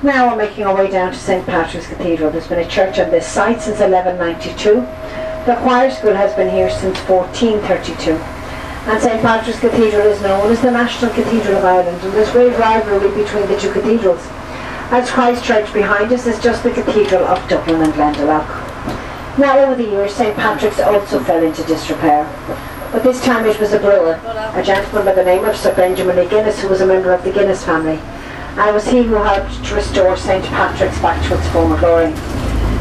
Now we're making our way down to St Patrick's Cathedral. There's been a church on this site since 1192. The choir school has been here since 1432. And St Patrick's Cathedral is known as the National Cathedral of Ireland, and there's great rivalry between the two cathedrals. As Christ Church behind us is just the Cathedral of Dublin and Glendalough. Now over the years St Patrick's also fell into disrepair, but this time it was a brewer, a gentleman by the name of Sir Benjamin Lee Guinness, who was a member of the Guinness family, and it was he who helped to restore St Patrick's back to its former glory.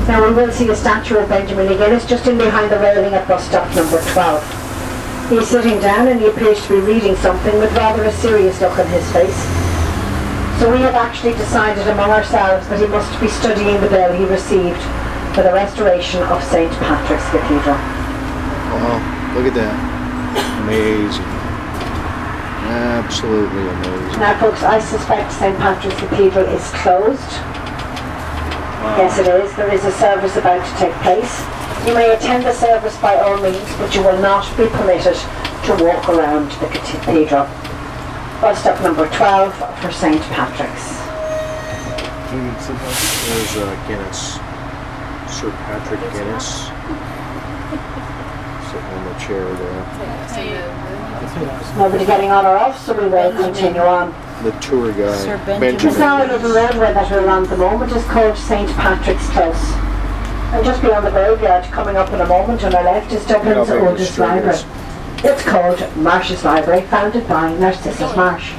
Now we will see a statue of Benjamin Lee Guinness just in behind the railing at bus stop number 12. He's sitting down and he appears to be reading something with rather a serious look on his face. So we have actually decided among ourselves that he must be studying the bill he received for the restoration of St Patrick's Cathedral. Wow, look at that. Amazing. Absolutely amazing. Now folks, I suspect St Patrick's Cathedral is closed. Wow. Yes it is. There is a service about to take place. You may attend the service by all means, but you will not be permitted to walk around the cathedral. Bus stop number 12 for St Patrick's. There's Guinness. Sir Patrick Guinness. Sitting in the chair there. Nobody getting on or off, so we will continue on. The tour guide. Sir Just Benjamin. now a little roadway that we're on at the moment is called St Patrick's Close. And just beyond the graveyard, coming up in a moment on our left, is Dublin's oldest library. It's called Marsh's Library, founded by Narcissus Marsh.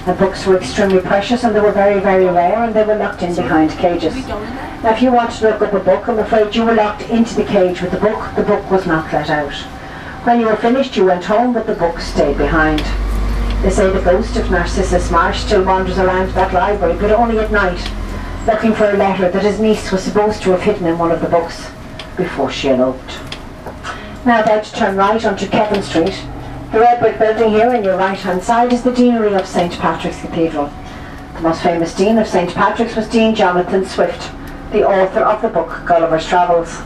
The books were extremely precious and they were very, very rare, and they were locked in behind cages. Now if you want to look up a book, I'm afraid you were locked into the cage with the book was not let out. When you were finished you went home, but the book stayed behind. They say the ghost of Narcissus Marsh still wanders around that library, but only at night, looking for a letter that his niece was supposed to have hidden in one of the books before she eloped. Now about to turn right onto Kevin Street. The red brick building here on your right hand side is the Deanery of St Patrick's Cathedral. The most famous Dean of St Patrick's was Dean Jonathan Swift, the author of the book Gulliver's Travels.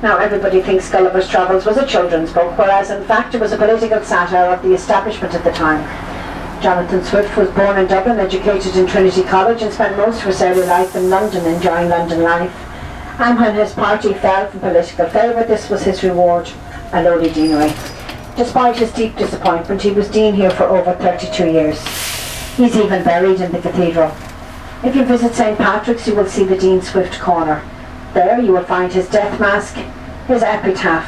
Now everybody thinks Gulliver's Travels was a children's book, whereas in fact it was a political satire of the establishment at the time. Jonathan Swift was born in Dublin, educated in Trinity College, and spent most of his early life in London enjoying London life. And when his party fell from political favour, this was his reward, a lowly deanery. Despite his deep disappointment, he was dean here for over 32 years. He's even buried in the cathedral. If you visit St Patrick's, you will see the Dean Swift corner. There you will find his death mask, his epitaph,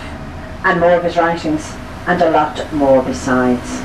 and more of his writings, and a lot more besides.